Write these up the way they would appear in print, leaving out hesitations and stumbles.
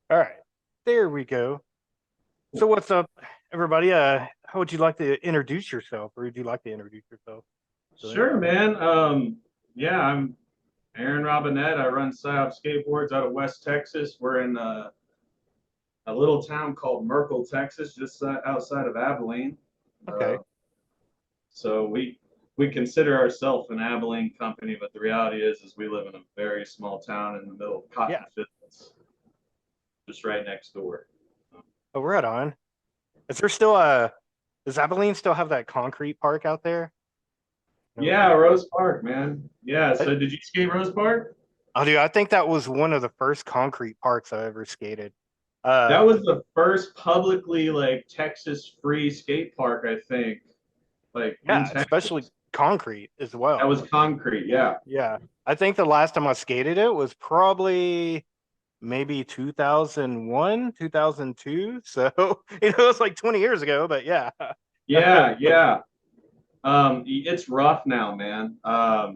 All right, there we go. So what's up, everybody? How would you like to introduce yourself, or would you like to introduce yourself? Go ahead. Sure, man. Yeah, I'm Aaron Robinette. I run Psyop Skateboards out of West Texas. We're in a little town called Merkel, Texas, just outside of Abilene. Okay. Uh, so we consider ourselves an Abilene company, but the reality is we live in a very small town in the middle of Yeah. cotton fields, just right next door. Oh, right on. Is there still does Abilene still have that concrete park out there? I never Yeah, been there. Rose Park, man. Yeah. I, So did you skate Rose Park? I think that was one of the first concrete parks I ever skated. That Uh, was the first publicly like Texas free skate park, I think, like in yeah, especially Texas. concrete as That well. was concrete. Yeah. Yeah. I think the last time I skated it was probably maybe 2001, 2002. So, it's like 20 years ago, but yeah. Yeah. Yeah. It's rough now, man. Uh-huh.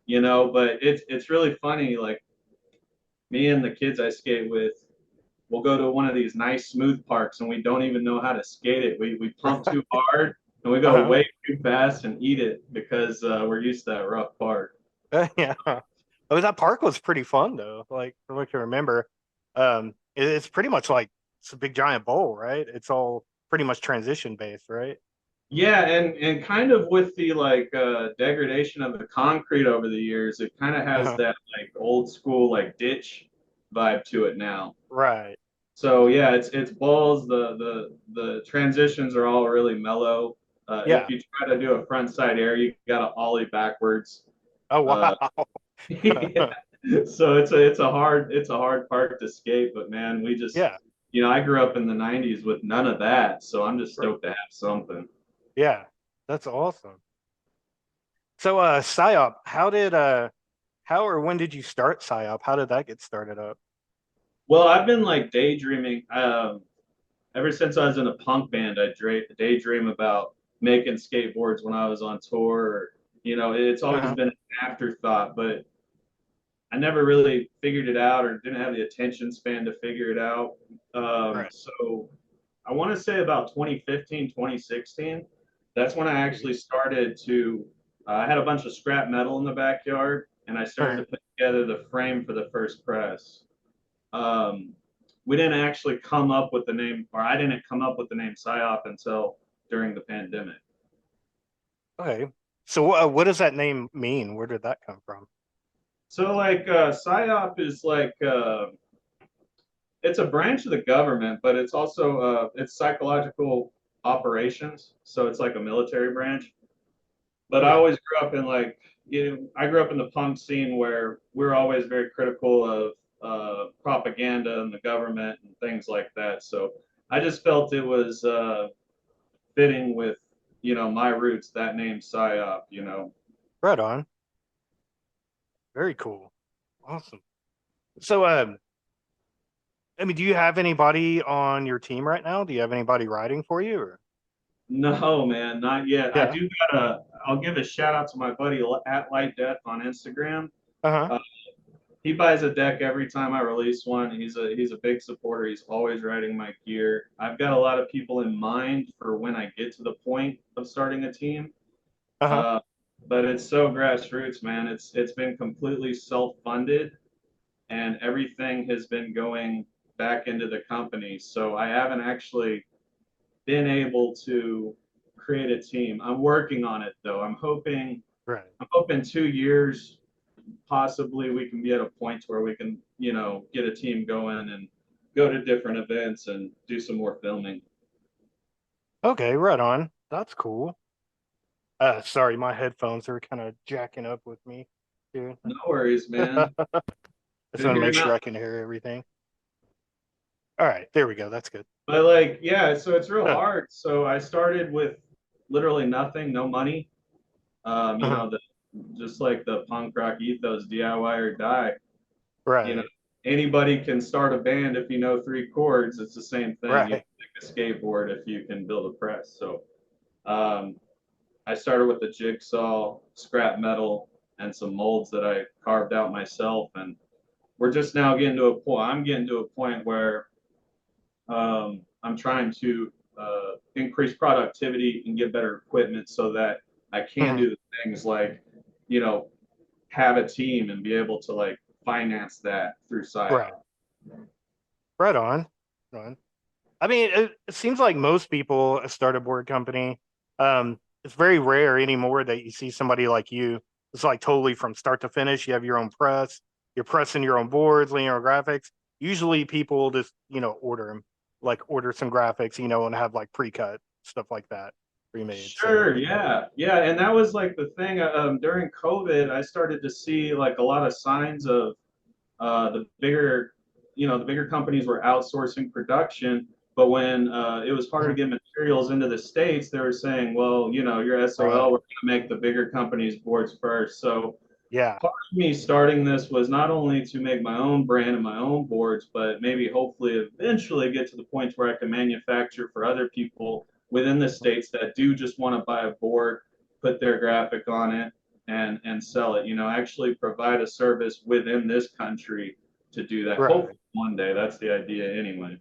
But it's really funny. Like me and the kids I skate with, we'll go to one of these nice smooth parks and we don't even know how to skate it. We pump too hard and we go Uh-huh. way too fast and eat it because we're used to that rough part. Yeah. Oh, that park was pretty fun though. Like from what I can remember. It's pretty much like it's a big giant bowl, right? It's all pretty much transition based, right? Yeah, and kind of with the like degradation of the concrete over the years, it kind of has Uh-huh. that like old school like ditch vibe to it now. Right. So yeah, it's balls. The transitions are all really mellow. If Yeah. you try to do a front side air, you got to ollie backwards. Oh Uh, wow. yeah. So it's a hard part to skate, but man, we just Yeah. I grew up in the '90s with none of that, so I'm just Right. stoked to have something. Yeah. That's awesome. So Psyop, how or when did you start Psyop? How did that get started up? Well, I've been like daydreaming. Ever since I was in a punk band, I daydream about making skateboards when I was on tour. It's always Uh-huh. been an afterthought, but I never really figured it out or didn't have the attention span to figure it out. Right. So I want to say about 2015, 2016. That's when I actually started to. I had a bunch of scrap metal in the backyard, and I started Uh-huh. to put together the frame for the first press. Um, we didn't actually come up with the name, or I didn't come up with the name Psyop until during the pandemic. Okay. So what does that name mean? Where did that come from? So like Psyop is like it's a branch of the government, but it's also it's psychological operations. So it's like a military branch. But I Okay. always grew up in like I grew up in the punk scene where we're always very critical of propaganda and the government and things like that. So I just felt it was fitting with my roots. That name Psyop. Right on. Very cool. Awesome. So I mean, do you have anybody on your team right now? Do you have anybody riding for you or No, man, not yet. I yeah. do gotta. I'll give a shout out to my buddy at Light Death on Instagram. Uh-huh. Uh, he buys a deck every time I release one. He's a big supporter. He's always riding my gear. I've got a lot of people in mind for when I get to the point of starting a team. Uh-huh. Uh, but it's so grassroots, man. It's been completely self-funded, and everything has been going back into the company. So I haven't actually been able to create a team. I'm working on it though. Right. I'm hoping 2 years possibly we can be at a point where we can, get a team going and go to different events and do some more filming. Okay, right on. That's cool. Sorry, my headphones are kind of jacking up with me, dude. No worries, man. Just Good want to make hearing sure that. I can hear everything. All right, there we go. That's good. But like, yeah, so it's real hard. So I started with literally nothing, no money. Um, you Uh-huh. know, the just like the punk rock ethos, DIY or die. You know, Right. anybody can start a band if you know three chords. It's the same thing. You Right. can make a skateboard if you can build a press. So um, I started with a jigsaw, scrap metal, and some molds that I carved out myself. And we're just now getting to a point. I'm getting to a point where I'm trying to increase productivity and get better equipment so that I can Mhm. do things like, you know, have a team and be able to like finance that through Right. Psyop. Right on. Right on. I mean, it seems like most people start a board company. It's very rare anymore that you see somebody like you. It's like totally from start to finish. You have your own press. You're pressing your own boards, linear graphics. Usually, people just order them, like order some graphics, and have like pre-cut stuff like that pre-made. So Sure, yeah, yeah, and that was like the thing. During COVID, I started to see like a lot of signs of the bigger, the bigger companies were outsourcing production. But when it was harder to mhm, get materials into the States, they were saying, well, you're SOL, right, we're going to make the bigger companies boards first. So yeah, part of me starting this was not only to make my own brand and my own boards, but maybe hopefully eventually get to the point where I can manufacture for other people within the States that do just want to buy a board, put their graphic on it, and sell it. Actually provide a service within this country to do that. right. Hopefully one day. That's the idea anyway.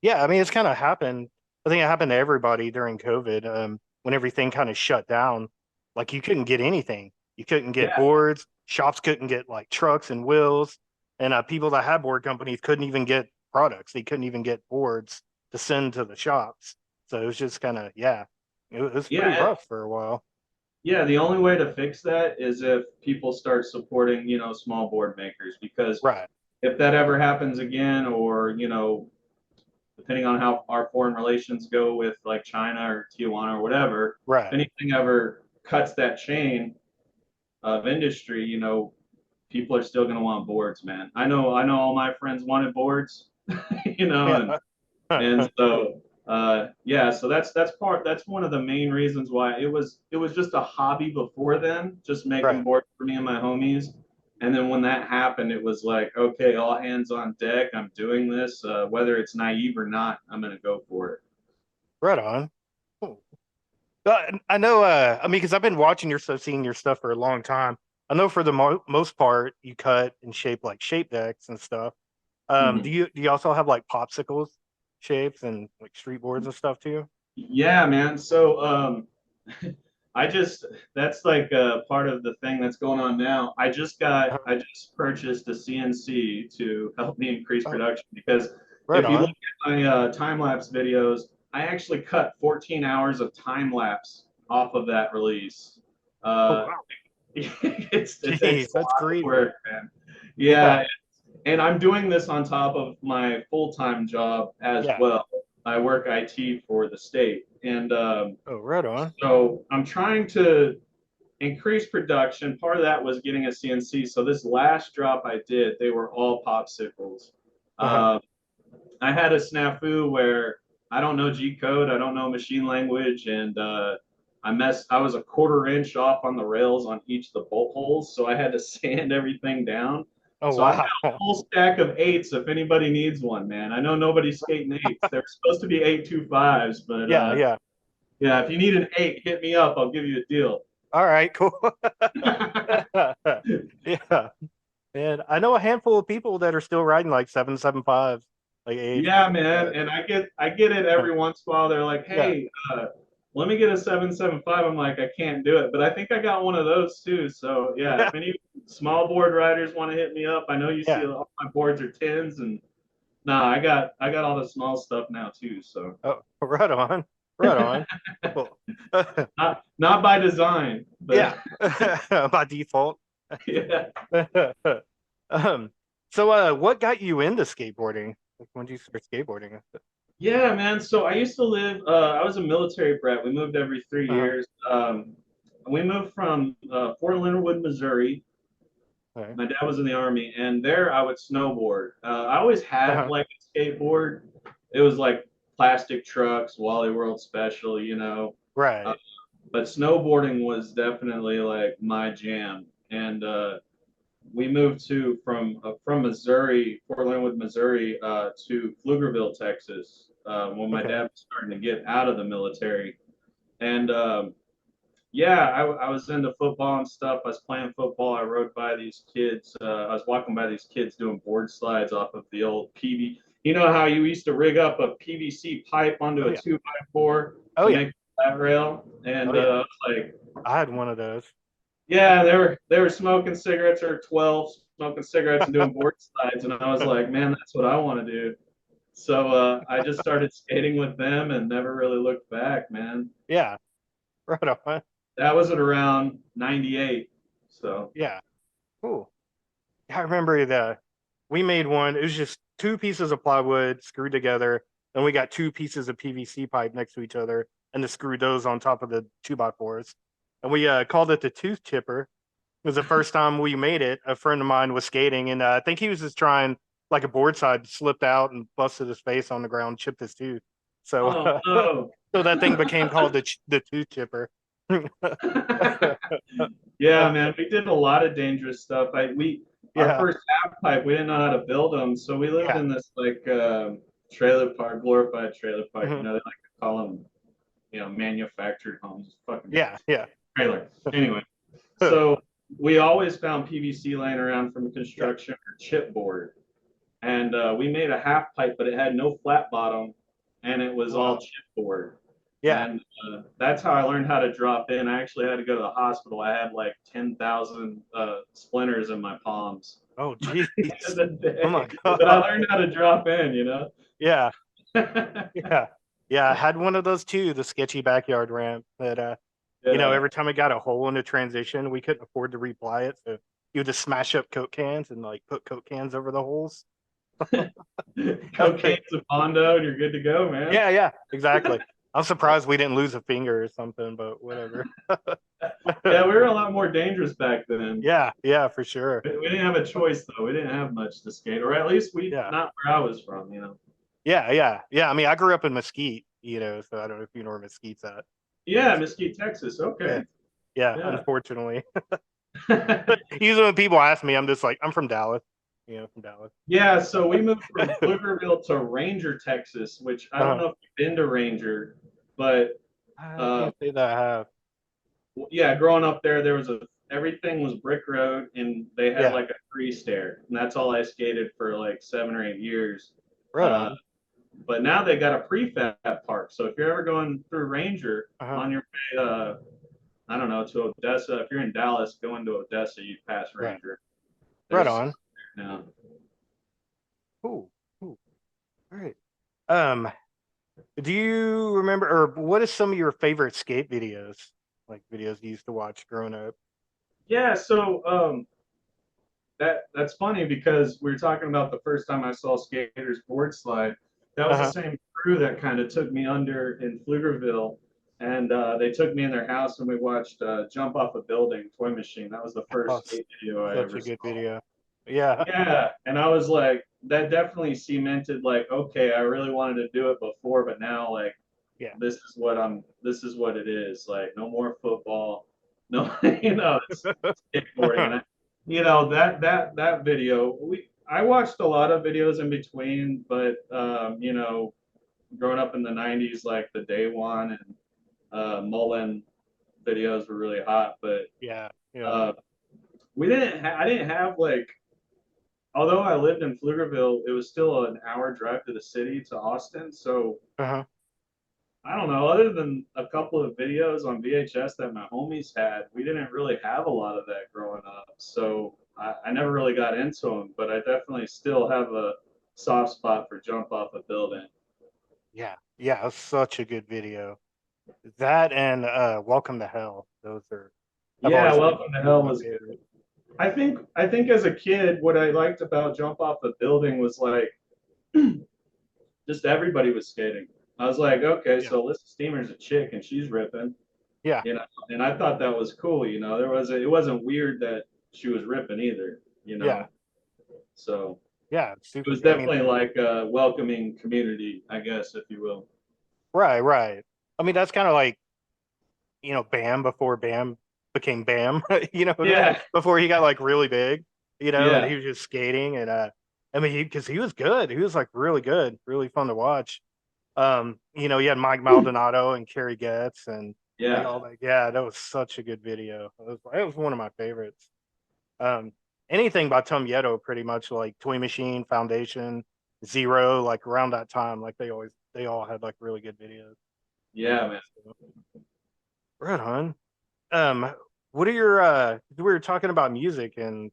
Yeah, I mean, it's kind of happened. I think it happened to everybody during COVID. When everything kind of shut down, like you couldn't get anything. You couldn't get Yeah, boards. Shops couldn't get like trucks and wheels, and people that had board companies couldn't even get products. They couldn't even get boards to send to the shops. So it was just kind of it was pretty yeah, rough for a while. yeah. The only way to fix that is if people start supporting, small board makers, because Right, if that ever happens again, or depending on how our foreign relations go with like China or Tijuana or whatever, if right. anything ever cuts that chain of industry, people are still going to want boards, man. I know all my friends wanted boards, and Yeah, and so yeah, so that's one of the main reasons why it was just a hobby before then, just making right. boards for me and my homies. And then when that happened, it was like, okay, all hands on deck. I'm doing this, whether it's naive or not. I'm gonna go for it. Right on. Cool. I know. I mean, because I've been watching your stuff, seeing your stuff for a long time. I know for the most part, you cut and shape like shape decks and stuff. Do Mhm. you also have like popsicles shapes and like street boards and stuff too? Yeah, man. So I just that's like part of the thing that's going on now. I just purchased a CNC to help me increase Oh, production, because right if you look on. at my time lapse videos, I actually cut 14 hours of time lapse off of that release. Oh Uh, wow. it's Jeez, a that's lot of crazy. work, man. Yeah, Yeah, and I'm doing this on top of my full-time job as yeah. well. I work IT for the state, and Oh, right on. so I'm trying to increase production. Part of that was getting a CNC. So this last drop I did, they were all popsicles. Uh-huh. Uh, I had a snafu where I don't know G code, I don't know machine language, and I was a quarter inch off on the rails on each of the bolt holes, so I had to sand everything down. Oh So I've got wow. a full stack of eights if anybody needs one, man. I know nobody's skating eights. They're supposed to be 825s, but Yeah, yeah. yeah, if you need an eight, hit me up. I'll give you a deal. All right, cool. Yeah. And I know a handful of people that are still riding like 775s, like eights. Yeah, man, Uh, and I get it every once in a while. They're like, yeah, "Hey, let me get a 775." I'm like, I can't do it, but I think I got one of those too. So yeah, yeah, if any small board riders want to hit me up, I know you see yeah. all my boards are tens, and nah, I got all the small stuff now too. So Oh, right on, right on. Cool. not by design, but Yeah, by default. yeah. um, so what got you into skateboarding? Like when did you start skateboarding? Yeah, man. So I used to live. I was a military brat. We moved every three Uh-huh. years. We moved from Fort Leonard Wood, Missouri. Okay. My dad was in the army, and there I would snowboard. I always had Uh-huh. like a skateboard. It was like plastic trucks, Wally World Special, Uh, Right. but snowboarding was definitely like my jam. And we moved from Missouri, Fort Leonard, Missouri, to Pflugerville, Texas, when my Okay. dad was starting to get out of the military. And Yeah, I was into football and stuff. I was playing football. I rode by these kids. I was walking by these kids doing board slides off of the old PV. You know how you used to rig up a PVC pipe onto Oh a yeah. 2x4 Oh to yeah. make a flat rail? Oh And yeah. I was like, I had one of those. yeah, they were smoking cigarettes or 12 smoking cigarettes and doing board slides. And I was like, man, that's what I want to do. So I just started skating with them and never really looked back, man. Yeah. Right on. That was at around 98. So. Yeah. Cool. I remember we made one. It was just two pieces of plywood screwed together, and we got two pieces of PVC pipe next to each other, and to screw those on top of the 2x4s. And we called it the tooth chipper. It was the first time we made it. A friend of mine was skating, and I think he was just trying like a board side, slipped out and busted his face on the ground, chipped his tooth. So, Oh no. so that thing became called the tooth chipper. Yeah, man, we did a lot of dangerous stuff. Our Yeah, first half pipe, we didn't know how to build them, so we lived yeah, in this like trailer park, glorified trailer park. mhm, They like to call them, manufactured homes. Fucking yeah, yeah, trailer. Anyway, so we always found PVC laying around from yeah, construction or chipboard, and we made a half pipe, but it had no flat bottom, and it was all wow, chipboard. yeah. And that's how I learned how to drop in. I actually had to go to the hospital. I had like 10,000 splinters in my palms Oh, by geez. the end of the Oh my day. But I God. learned how to drop in. Yeah, yeah, yeah. I had one of those too, the sketchy backyard ramp that Yeah. every time it got a hole in the transition, we couldn't afford to reply it. So you would just smash up Coke cans and like put Coke cans over the holes. Cocaine's a Bondo, and you're good to go, man. Yeah, yeah, exactly. I'm surprised we didn't lose a finger or something, but whatever. Yeah, we were a lot more dangerous back then. Yeah, yeah, for sure. We didn't have a choice though. We didn't have much to skate, or at least Yeah, not where I was from. yeah, yeah, yeah. I mean, I grew up in Mesquite, so I don't know if you know where Mesquite's at. Yeah, Mesquite, Texas. Yeah, Okay. yeah. Yeah. Unfortunately, usually when people ask me, I'm just like, I'm from Dallas. From Dallas. Yeah, so we moved from Pflugerville to Ranger, Texas, which I don't Uh, know if you've been to Ranger, but I uh, can't say that I have. yeah, growing up there, everything was brick road, and they had Yeah, like a tree stair, and that's all I skated for like 7 or 8 years. right Uh, on. but now they got a prefab park, so if you're ever going through Ranger Uh-huh. on your way, I don't know, to Odessa, if you're in Dallas going to Odessa, you pass Right, Ranger. right There's on. now. Cool, cool. All right. Um, do you remember, or what is some of your favorite skate videos? Like videos you used to watch growing up? Yeah, so that's funny because we were talking about the first time I saw skaters board slide. That was the Uh-huh. same crew that kind of took me under in Pflugerville, and they took me in their house and we watched Jump Off a Building, Toy Machine. That was the Oh, first skate video I such ever a good saw. video. Yeah, Yeah, and I was like, that definitely cemented like, okay, I really wanted to do it before, but now like yeah, this is what it is. Like no more football, no, it's skateboarding. And that video, I watched a lot of videos in between, but growing up in the '90s, like the Day One and Mullen videos were really hot, but yeah, yeah. uh, I didn't have like, although I lived in Pflugerville, it was still an hour drive to the city to Austin. So Uh-huh. I don't know, other than a couple of videos on VHS that my homies had, we didn't really have a lot of that growing up. So I never really got into them, but I definitely still have a soft spot for Jump Off a Building. Yeah, yeah, it's such a good video. That and Welcome to Hell. Those are have Yeah, always been Welcome to two of Hell my was good. favorites. I think as a kid, what I liked about Jump Off a Building was like just everybody was skating. I was like, okay, Yeah, so Alyssa Steamer's a chick and she's ripping, yeah, and I thought that was cool. It wasn't weird that she was ripping either. yeah, So yeah. It's it super was good. I mean, definitely like a welcoming community, I guess, if you will. right, right. I mean, that's kind of like Bam before Bam became Bam. Yeah, Before he got like really big. And yeah, he was just skating and I mean, because he was good. He was like really good, really fun to watch. You had Mike Maldonado and Kerry Getz and Yeah. Yeah, that was such a good video. It was one of my favorites. Um, anything by Tom Yeto, pretty much like Toy Machine, Foundation, Zero, like around that time, like they all had like really good videos. Yeah, man. So, right on. Um, what are your we were talking about music and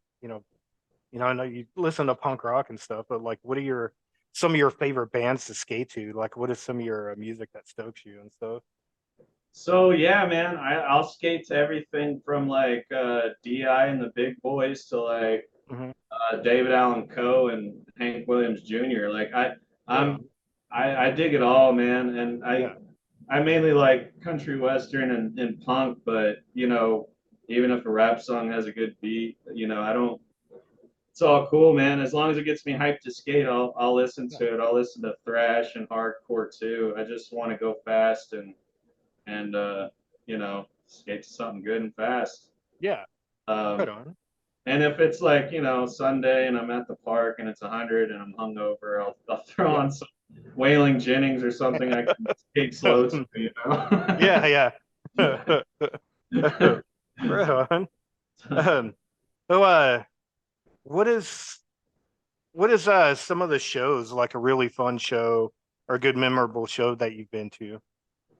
I know you listen to punk rock and stuff, but like what are your some of your favorite bands to skate to? Like what is some of your music that stokes you and stuff? So yeah, man, I'll skate to everything from like DI and the Big Boys to like Hmm. David Allen Coe and Hank Williams Jr. Like Right I'm on. I dig it all, man, and Yeah. I mainly like country western and punk, but even if a rap song has a good beat, I don't. It's all cool, man. As long as it gets me hyped to skate, I'll listen Yeah. to it. I'll listen to thrash and hardcore too. I just want to go fast and skate to something good and fast. Yeah. Right Um, on. and if it's like, Sunday and I'm at the park and it's 100 and I'm hungover, I'll throw Yeah. on some Wailing Jennings or something I can skate slow to. Yeah, yeah. Right on. Um, so what is some of the shows like a really fun show or a good memorable show that you've been to?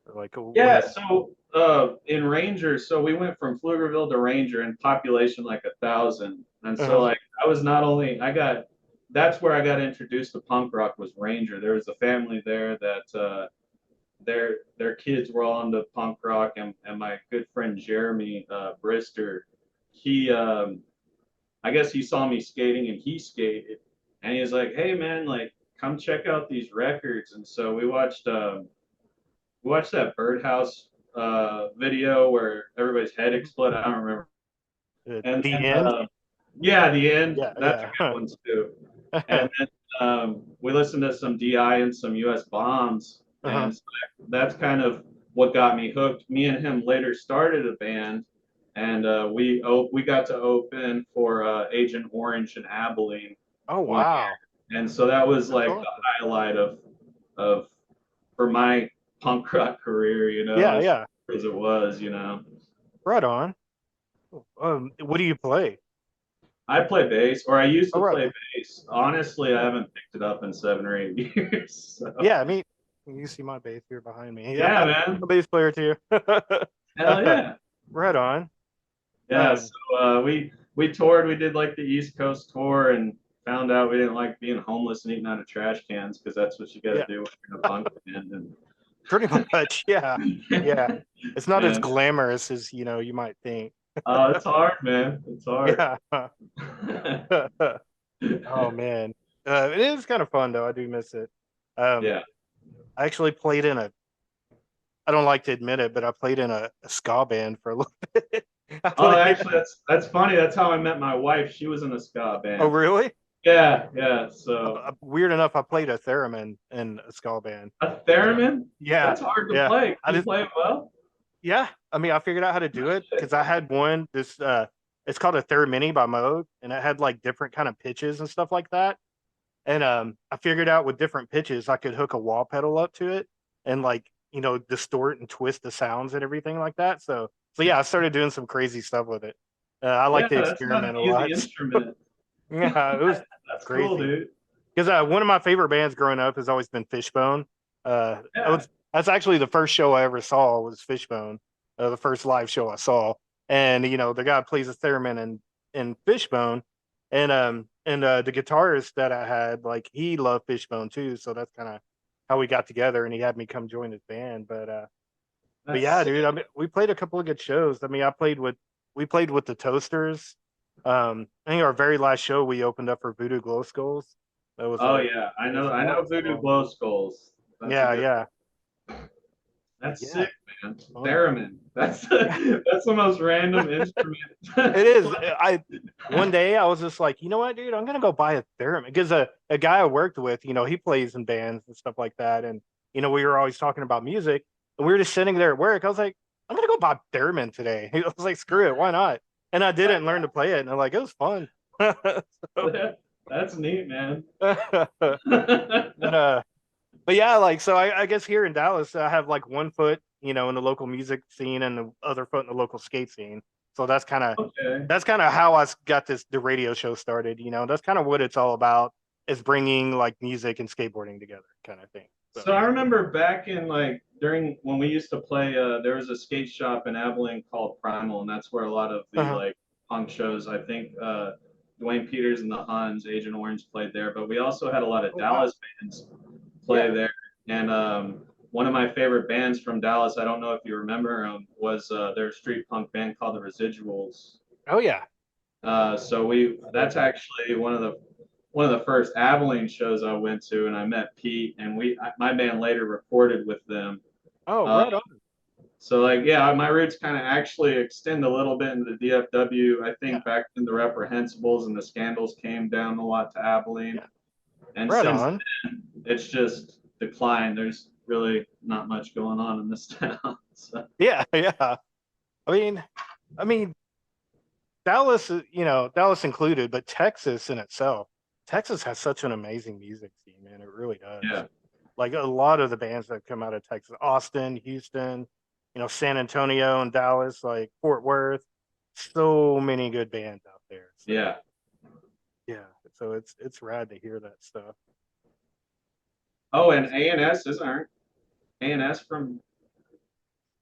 Or like what Yeah, have so in Ranger, so we went from Pflugerville to Ranger in population like 1,000. And so uh-huh. like I was not only I got that's where I got introduced to punk rock was Ranger. There was a family there that their kids were all into punk rock and my good friend Jeremy Brister, he I guess he saw me skating and he skated and he was like, "Hey man, like come check out these records." And so we watched that birdhouse video where everybody's head exploded. I don't remember. And The then end? yeah, the end. Yeah, That's a good yeah. one too. And then we listened to some DI and some US bombs, Uh-huh. and so that's kind of what got me hooked. Me and him later started a band, and we got to open for Agent Orange in Abilene Oh one wow. year, and so that was That's like the awesome. highlight of for my punk rock career, Yeah, as yeah. as it was. Right on. What do you play? I play bass, or I used Oh, to right play on. bass. Honestly, I Cool. haven't picked it up in 7 or 8 years. So Yeah, I mean, you see my bass here behind me. Yeah, yeah, a man. bass player too. Hell yeah. Right on. Yeah. Um, So we toured. We did like the East Coast tour, and found out we didn't like being homeless and eating out of trash cans because that's what you got to yeah, do when you're in a punk band. pretty much. Yeah, yeah. And It's not as and glamorous as you might think. it's hard, man. It's hard. Yeah. Oh man, it is kind of fun though. I do miss it. Um, Yeah. I actually played in a. I don't like to admit it, but I played in a ska band for a little bit. I Oh, played. actually, that's funny. That's how I met my wife. She was in a ska Oh, band. really? Yeah, yeah. So Weird enough, I played a theremin in a ska band. a And, theremin? yeah, That's hard to yeah. play. I Can you just play it well? yeah. I mean, I figured out how to do it because I had one. This it's called a theremin by Mode, and it had like different kind of pitches and stuff like that. And I figured out with different pitches, I could hook a wall pedal up to it and like distort and twist the sounds and everything like that. So yeah, I started doing some crazy stuff with it. I like Yeah, to that's not an experiment a easy lot. instrument. Yeah, it was That's cool, crazy. dude. Because one of my favorite bands growing up has always been Fishbone. Yeah, That's actually the first show I ever saw was Fishbone, the first live show I saw. And the guy plays a theremin in Fishbone, and the guitarist that I had, like he loved Fishbone too, so that's kind of how we got together, and he had me come join his band. But that's yeah, sick. dude, I mean, we played a couple of good shows. I mean, we played with the Toasters. I think our very last show we opened up for Voodoo Glow Skulls. That was Oh a yeah, I that was know. I that know was Voodoo fun. Glow Skulls. That's a Yeah, good. yeah, but That's yeah, sick, man. fun. Theremin. That's Yeah, that's the most random instrument. it is. I one day I was just like, you know what, dude, I'm gonna go buy a theremin because a guy I worked with, he plays in bands and stuff like that, and we were always talking about music, and we were just sitting there at work. I was like, I'm gonna go buy a theremin today. He was like, screw it, why not? And I did it and learned to play it, and I'm like, it was fun. So, That's neat, man. but uh, but yeah, like so I guess here in Dallas I have like one foot in the local music scene and the other foot in the local skate scene. So Okay. that's kind of how I got the radio show started. That's kind of what it's all about, is bringing like music and skateboarding together, kind of thing. So I remember back in like during when we used to play, there was a skate shop in Abilene called Primal, and that's where a lot of the Uh-huh. like punk shows. I think Dwayne Peters and the Huns, Agent Orange played there, but we also had a lot of Oh wow. Dallas bands play Yeah. there. And one of my favorite bands from Dallas, I don't know if you remember was their street punk band called the Residuals. Oh yeah. So that's actually one of the first Abilene shows I went to, and I met Pete, and my band later recorded with them. Oh, Uh, right on. so like yeah, my roots kind of actually extend a little bit into the DFW. I Yeah. think back when the Reprehensibles and the Scandals came down a lot to Abilene, Yeah. and Right since on. then it's just declined. There's really not much going on in this town. So. Yeah. Yeah. I mean, I mean, Dallas, Dallas included, but Texas in itself, Texas has such an amazing music scene, man. It really does. Yeah, Like a lot of the bands that come out of Texas, Austin, Houston, San Antonio and Dallas, like Fort Worth, so many good bands out there. So yeah. yeah, so it's rad to hear that stuff. Oh, and A&S isn't A&S from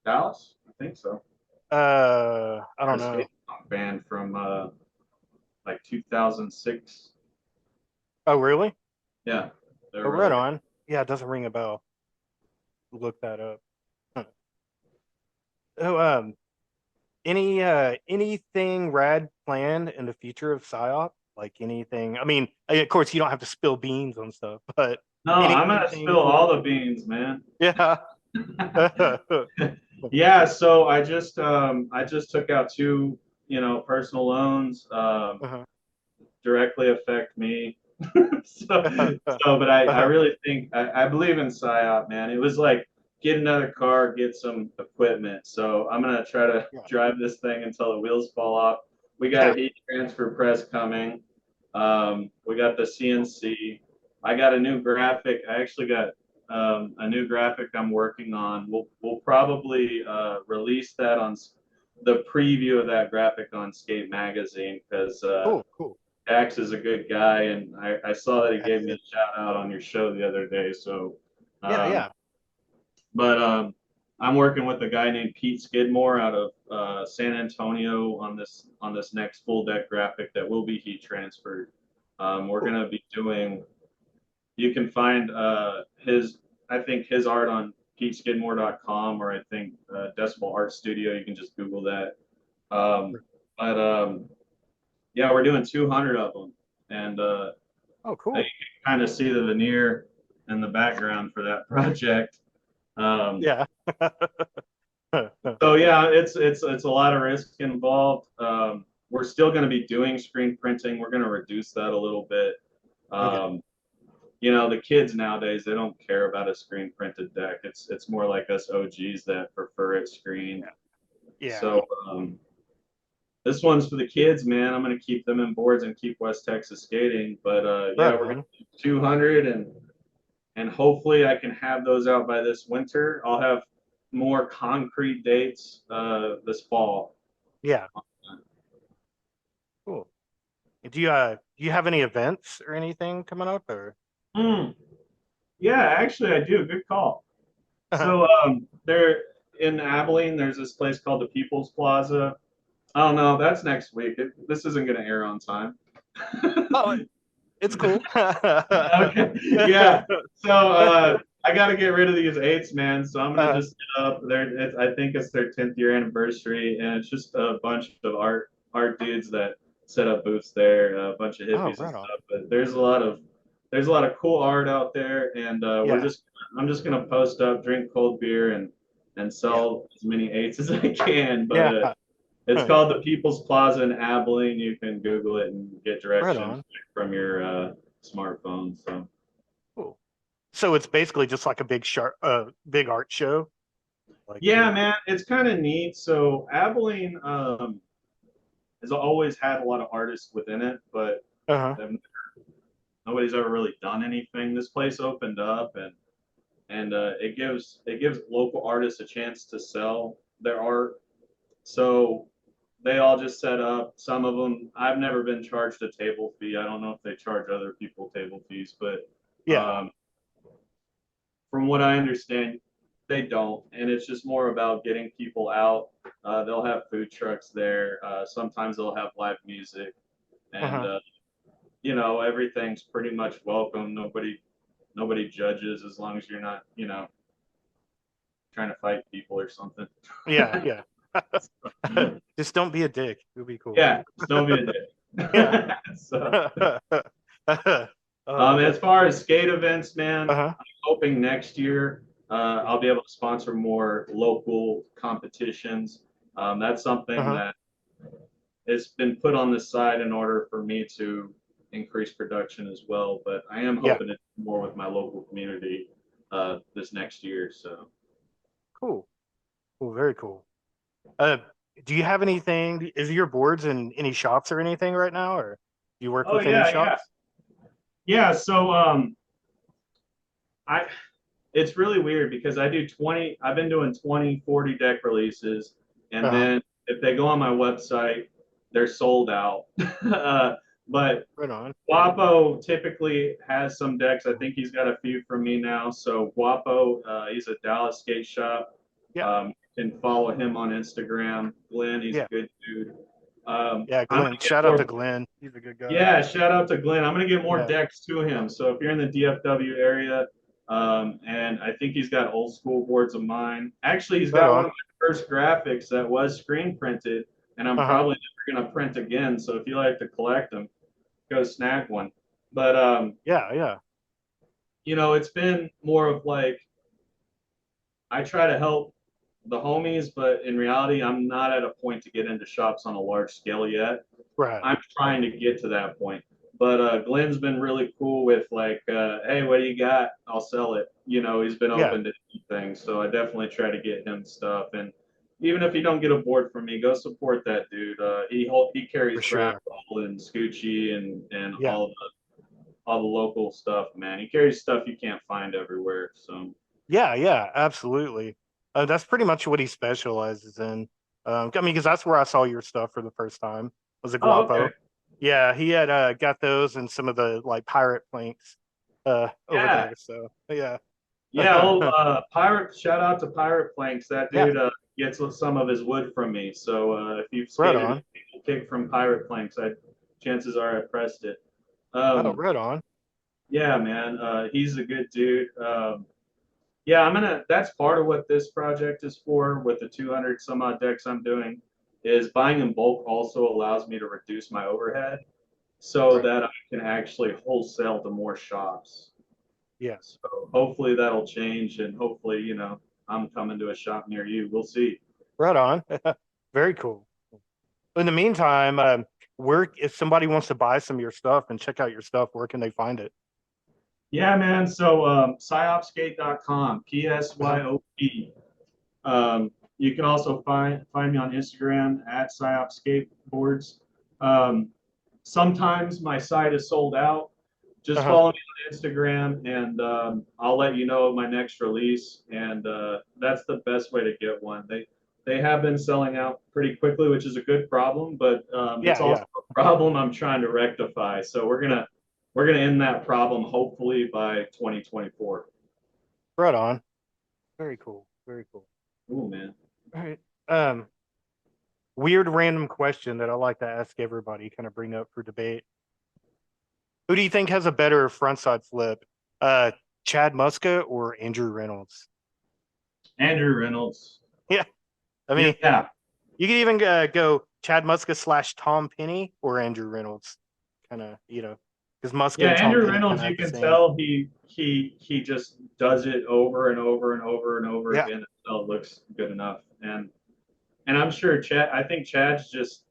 Dallas? I think so. I Or don't a know. skate punk band from like 2006. Oh, really? Yeah, Oh, they're right really good. on. Yeah, it doesn't ring a bell. Look that up. Huh. Oh, anything rad planned in the future of Psyop? Like anything? I mean, of course, you don't have to spill beans on stuff, but No, I'm gonna anything spill cool? all the beans, man. Yeah. Yeah, so I just took out two, personal loans. Uh-huh. Directly affect me. so, but I Uh-huh. really think I believe in PSYOP, man. It was like get another car, get some equipment. So I'm gonna try to Yeah. drive this thing until the wheels fall off. We got a Yeah. heat transfer press coming. We got the CNC. I got a new graphic. I actually got a new graphic I'm working on. We'll probably release that on the preview of that graphic on Skate Magazine because Cool. Cool. Dax is a good guy, and I saw that he Yeah. He gave me is. a shout out on your show the other day. So, Yeah. um, Yeah. but I'm working with a guy named Pete Skidmore out of San Antonio on this next full deck graphic that will be heat transferred. We're Cool. gonna be doing. You can find I think his art on PeteSkidmore.com, or I think Decibel Art Studio. You can just Google that. Um, but yeah, we're doing 200 of them, and Oh, you cool. can kind of see the veneer in the background for that project. Um, Yeah. so yeah, it's a lot of risk involved. We're still going to be doing screen printing. We're going to reduce that a little bit. Okay. Um, the kids nowadays they don't care about a screen printed deck. It's more like us OGs that prefer it screened. Yeah. Yeah. So this one's for the kids, man. I'm gonna keep them in boards and keep West Texas skating. But yeah, Right we're gonna on. do 200 and hopefully I can have those out by this winter. I'll have more concrete dates this fall. Yeah. Cool. Do you have any events or anything coming up or? Mm, yeah, actually I do. Good call. So there in Abilene, there's this place called the People's Plaza. I don't know. That's next week. This isn't going to air on time. Oh, it's cool. Okay. Yeah. So I got to get rid of these eights, man. So I'm gonna Uh, just get up there. I think it's their 10th year anniversary, and it's just a bunch of art dudes that set up booths there, a bunch of oh, hippies and right on. stuff. But there's a lot of cool art out there, and Yeah. I'm just gonna post up, drink cold beer, and Yeah. sell as many eights as I can. But Yeah. it's called the People's Plaza in Abilene. You can Google it and get Right directions on. from your smartphone. So. Cool. So it's basically just like a big art show. Like Yeah, man, it's kind of neat. So Abilene has always had a lot of artists within it, but uh-huh. nobody's ever really done anything. This place opened up, and and it gives local artists a chance to sell their art. So they all just set up. Some of them, I've never been charged a table fee. I don't know if they charge other people table fees, but Yeah. um, from what I understand, they don't. And it's just more about getting people out. They'll have food trucks there. Sometimes they'll have live music, and Uh-huh. everything's pretty much welcome. Nobody judges as long as you're not, trying to fight people or something. Yeah, yeah. Just don't be a dick. It'll be cool. Yeah, just don't be a Yeah. dick. So, uh, as far as skate events, man, uh-huh. I'm hoping next year I'll be able to sponsor more local competitions. That's something Uh-huh. that has been put on the side in order for me to increase production as well. But I am Yeah. hoping to do more with my local community this next year. So. Cool. Cool. Very cool. Uh, do you have anything? Is your boards in any shops or anything right now, or do you work Oh with any yeah, yeah, shops? yeah. So I it's really weird because I've been doing 20, 40 deck releases, and Uh-huh. then if they go on my website, they're sold out. But Right on. Guapo typically has some decks. I think he's got a few from me now. So Guapo, he's a Dallas skate shop. Yeah. You can follow him on Instagram. Glenn, he's a Yeah. good dude. Yeah. I'm Glenn. gonna get Shout out to more. Glenn. He's a good guy. Yeah, shout out to Glenn. I'm gonna get more Yeah. decks to him. So if you're in the DFW area, and I think he's got old school boards of mine. Actually, he's Right got one on. of my first graphics that was screen printed, and I'm Uh-huh. probably never gonna print again. So if you like to collect them, go snag one. But Yeah. Yeah. it's been more of like I try to help the homies, but in reality, I'm not at a point to get into shops on a large scale yet. Right. I'm trying to get to that point. But Glenn's been really cool with like, hey, what do you got? I'll sell it. He's been Yeah. open to things, so I definitely try to get him stuff. And even if you don't get a board from me, go support that dude. He carries For sure. Grapple and Scoochie and Yeah. all the local stuff, man. He carries stuff you can't find everywhere. So. Yeah. Yeah. Absolutely. That's pretty much what he specializes in. I mean, because that's where I saw your stuff for the first time. Was a Oh, okay. Guapo. Yeah, he had got those and some of the like pirate planks over Yeah, there. So yeah. yeah. Oh, Pirate. Shout out to Pirate Planks. That Yeah, dude gets some of his wood from me. So if you've right skated on. a kick from Pirate Planks, chances are I pressed it. Oh, Um, right on. yeah, man. He's a good dude. Yeah, That's part of what this project is for. With the 200 some odd decks I'm doing, is buying in bulk also allows me to reduce my overhead, so Right. that I can actually wholesale to more shops. Yeah. So hopefully that'll change, and hopefully, I'm coming to a shop near you. We'll see. Right on. Very cool. In the meantime, where if somebody wants to buy some of your stuff and check out your stuff, where can they find it? Yeah, man. So psyopskate.com, Uh-huh. PSYOP. You can also find me on Instagram at Psyop Skateboards. Um, Sometimes my site is sold out. Just Uh-huh. follow me on Instagram, and I'll let you know of my next release. And that's the best way to get one. They have been selling out pretty quickly, which is a good problem, but it's Yeah, also yeah. a problem I'm trying to rectify. So we're gonna end that problem hopefully by 2024. Right on. Very cool. Very cool. Ooh, man. All right. Um, Weird random question that I like to ask everybody, kind of bring up for debate. Who do you think has a better frontside flip? Uh, Chad Muska or Andrew Reynolds? Andrew Reynolds. Yeah. I mean, Yeah. you could even go Chad Muska slash Tom Penny or Andrew Reynolds, kind of, because Muska Yeah, and Tom Andrew Penny kind Reynolds, of you have the can same. tell he just does it over and over and over and over Yeah, again until it looks good enough. And I'm sure I think Chad's just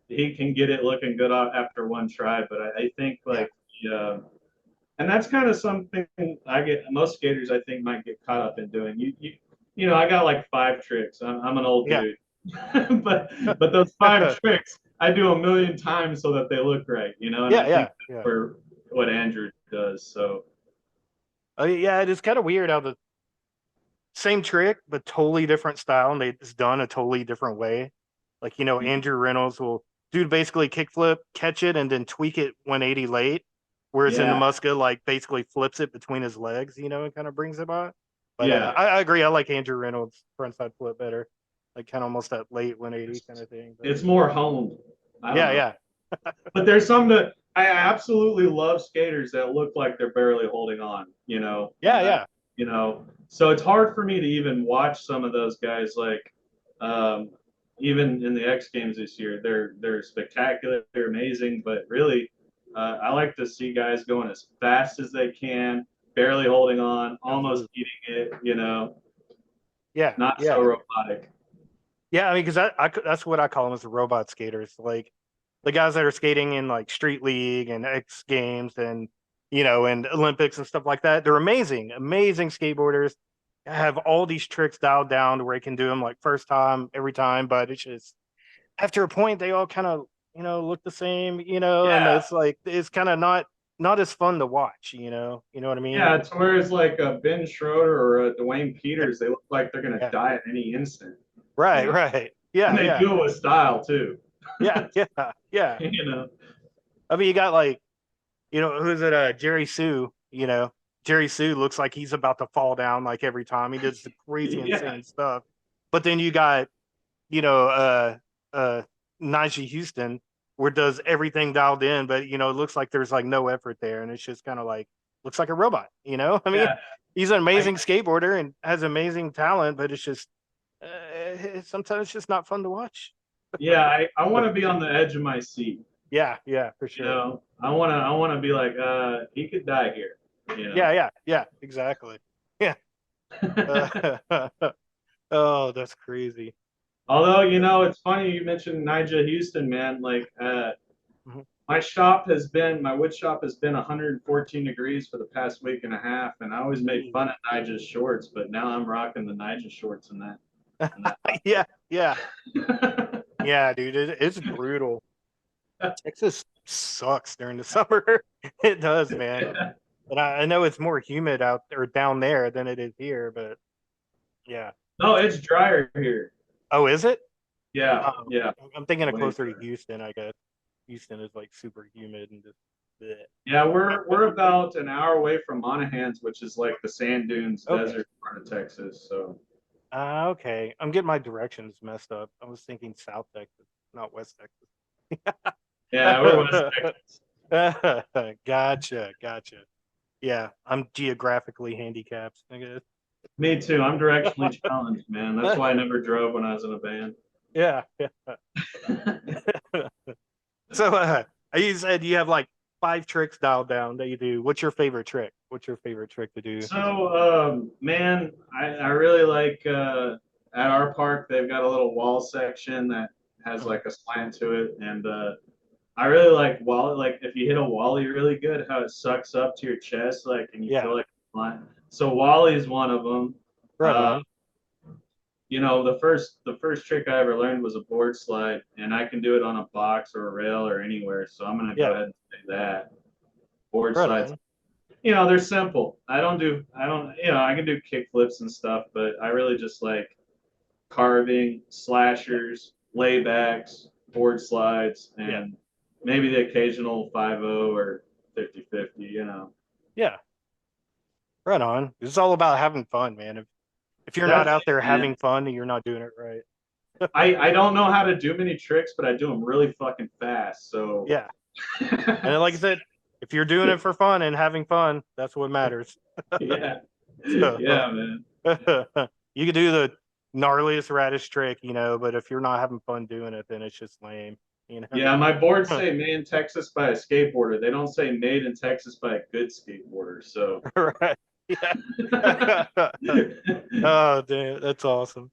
he can get it looking good after one try, but I think yeah, like yeah, and that's kind of something I get most skaters I think might get caught up in doing. I got like 5 tricks. I'm an old yeah, dude, but those 5 tricks I do a million times so that they look right. And yeah, I think yeah, that's yeah. where what Andrew does. So Yeah, it is kind of weird how same trick, but totally different style, and it's done a totally different way. Like, Andrew Reynolds will do basically kickflip, catch it, and then tweak it 180 late. Whereas in the Yeah, Muska, like basically flips it between his legs, and kind of brings it by. But yeah. I agree. I like Andrew Reynolds' frontside flip better, like kind of almost that late 180 kind of thing. But It's more honed. I don't yeah, know. yeah, But there's some that I absolutely love skaters that look like they're barely holding on, yeah, yeah. So it's hard for me to even watch some of those guys like um, even in the X Games this year. They're spectacular, they're amazing, but really I like to see guys going as fast as they can, barely holding on, almost Absolutely. eating it, Yeah, not so yeah. robotic. Yeah, I mean, because that's what I call them as the robot skaters, like the guys that are skating in like Street League and X Games and and Olympics and stuff like that. They're amazing, amazing skateboarders. Have all these tricks dialed down to where they can do them like first time every time, but it's just after a point they all kind of look the same, and Yeah, it's like it's kind of not as fun to watch, you know what I mean? yeah. It's whereas like a Ben Schroeder or a Dwayne Yeah, Peters, they look like they're gonna yeah, die at any instant, you right, know, right, and yeah, they yeah, do it with style too. yeah, yeah, yeah. you know. I mean, you got like who's it? Jerry Sue. Jerry Sue looks like he's about to fall down like every time. He does the crazy, Yeah, insane stuff. But then you got, you know, uh, uh, Najee Houston, where does everything dialed in, but it looks like there's like no effort there, and it's just kind of like looks like a robot. I mean, yeah. he's an I amazing skateboarder and has amazing talent, but it's just sometimes it's just not fun to watch. I want to be on the edge of my seat. Yeah, yeah, for sure. I wanna be like, he could die here, Yeah, yeah, yeah, exactly. Yeah. Oh, that's crazy. Although, it's funny you mentioned Nigel Houston, man. Like, Mhm. my wood shop has been 114 degrees for the past week and a half, and I always made Ooh. fun of Nigel's shorts, but now I'm rocking the Nigel shorts in that Yeah, yeah, outfit. yeah, dude. It's brutal. Texas sucks during the summer. It does, man. But I know it's more humid out or down there than it is here. But yeah. No, it's drier here. Oh, is it? Yeah, Um, yeah, I'm thinking of way closer to drier. Houston. I guess Houston is like super humid and just. Bleh. Yeah, we're about an hour away from Monahans, which is like the sand dunes Okay. desert part of Texas. So Okay. I'm getting my directions messed up. I was thinking South Texas, not West yeah, we're West Texas. Texas. Gotcha, gotcha. Yeah, I'm geographically handicapped, I guess. Me too. I'm directionally challenged, man. That's why I never drove when I was in a band. Yeah, yeah. So, you said you have like 5 tricks dialed down that you do. What's your favorite trick? What's your favorite trick to do? So, man, I really like at our park, they've got a little wall section that has Mhm. like a slant to it. And I really like wall, like if you hit a wally really good, how it sucks up to your chest, like, and you Yeah, feel like flying. So, wally is one of them. right Uh, on. the first trick I ever learned was a board slide, and I can do it on a box or a rail or anywhere. So, I'm going to go Yeah, ahead and say that. Board right slides, on. they're simple. I can do kick flips and stuff, but I really just like carving, Yeah, slashers, laybacks, board slides, yeah, and maybe the occasional 5-0 or 50-50. yeah, right on. It's all about having fun, man. If you're not That's out there it, man. having fun, you're not doing it right. I don't know how to do many tricks, but I do them really fucking fast. So, Yeah, and then, like I said, if you're doing it for fun and having fun, that's what matters. yeah. So, Yeah, man. you could do the gnarliest, raddest trick, but if you're not having fun doing it, then it's just lame, you know? Yeah, my boards say made in Texas by a skateboarder. They don't say made in Texas by a good skateboarder. So, Right. Yeah. Oh, damn, that's awesome.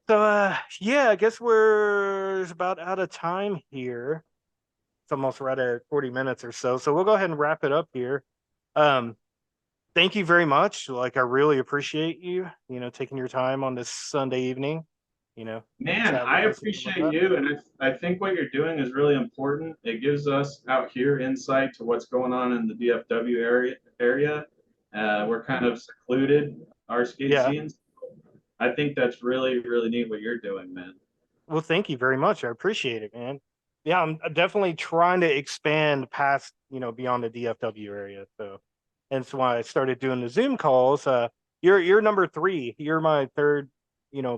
So, yeah, I guess we're about out of time here. It's almost right at 40 minutes or so. So we'll go ahead and wrap it up here. Um, thank you very much. Like, I really appreciate you, taking your time on this Sunday evening, to man, chat I with us about appreciate that. you, and I think what you're doing is really important. It gives us out here insight to what's going on in the DFW area, We're kind of secluded, our skate Yeah. scenes. I think that's really, really neat what you're doing, man. Well, thank you very much. I appreciate it, man. Yeah, I'm definitely trying to expand past, beyond the DFW area. So that's why I started doing the Zoom calls. You're number three. You're my third,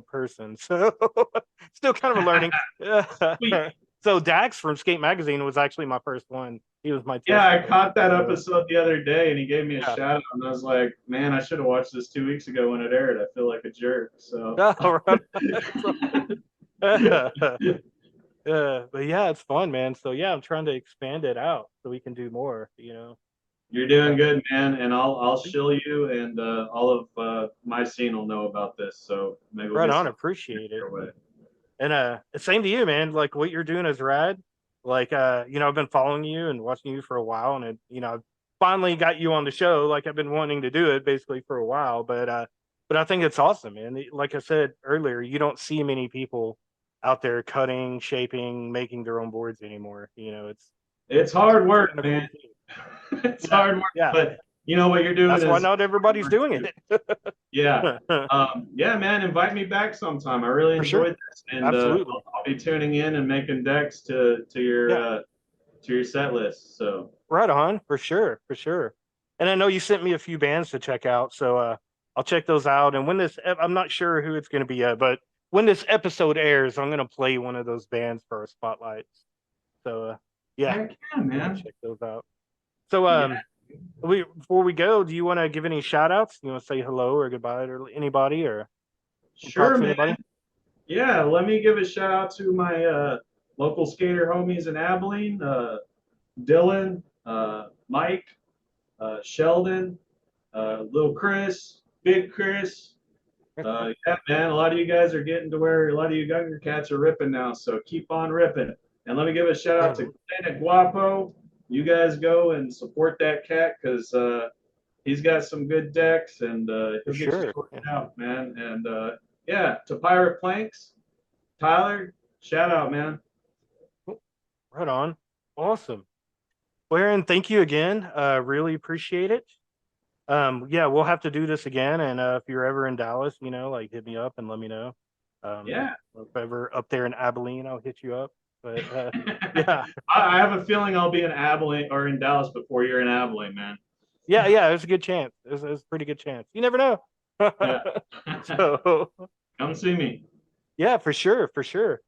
person. So still kind of a learning. Sweet. So Dax from Skate Magazine was actually my first one. He was my Yeah, test I pilot. caught that So, episode the other day, and he gave me a yeah. shout out, and I was like, "Man, I should have watched this 2 weeks ago when it aired. I feel like a jerk." So, All right. But yeah, it's fun, man. So yeah, I'm trying to expand it out so we can do more. you're doing Uh, good, man, and I'll shill you, and all of my scene will know about this. So maybe we'll right get on, some appreciate it. your way. And same to you, man. Like what you're doing is rad. Like I've been following you and watching you for a while, and I've finally got you on the show. Like I've been wanting to do it basically for a while, but I think it's awesome, man. Like I said earlier, you don't see many people out there cutting, shaping, making their own boards anymore. It's It's hard work, kind of man. cool thing. It's Yeah, hard work, yeah. but you know what you're doing That's why is not everybody's hard work doing too. it. Yeah. Yeah, man, invite me back sometime. I really For sure. enjoyed this, and Absolutely. I'll be tuning in and making decks Yeah. to your set list. So Right on, for sure, for sure. And I know you sent me a few bands to check out, so I'll check those out. And I'm not sure who it's going to be yet, but when this episode airs, I'm going to play one of those bands for our spotlights. So yeah, heck yeah, I'm going to man. check those out. So Yeah, before we go, do you want to give any shout outs? You want to say hello or goodbye to anybody or talk sure, to man. anybody? Yeah, let me give a shout out to my local skater homies in Abilene, Dylan, Mike, Sheldon, little Chris, Big Chris. Yeah, man, a lot of you guys are getting to where a lot of you younger cats are ripping now, so keep on ripping. And let me give a shout out to Glenn and Guapo. You guys go and support that cat because he's got some good decks and For he'll get you sure. sorted out, man. And yeah, to Pirate Planks, Tyler, shout out, man. Right on. Awesome. Well, Aaron, thank you again. Really appreciate it. Yeah, we'll have to do this again. And if you're ever in Dallas, like hit me up and let me know. Yeah. If ever up there in Abilene, I'll hit you up. But yeah, I have a feeling I'll be in Abilene or in Dallas before you're in Abilene, man. yeah, there's a good chance. There's a pretty good chance. You never know. Yeah. So Come see me. yeah, for sure, for sure.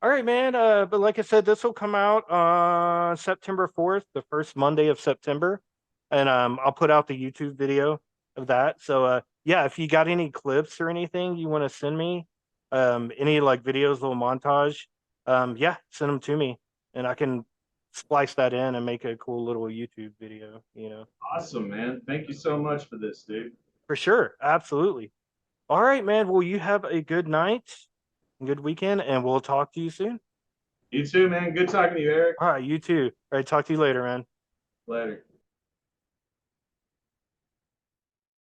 All right, man. But like I said, this will come out on September 4th, the first Monday of September. And I'll put out the YouTube video of that. So yeah, if you got any clips or anything you want to send me, any like videos, little montage, yeah, send them to me and I can splice that in and make a cool little YouTube video. Awesome, man. Thank you so much for this, dude. For sure. Absolutely. All right, man. Well, you have a good night, good weekend, and we'll talk to you soon. You too, man. Good talking to you, Eric. All right, you too. All right, talk to you later, man. Later.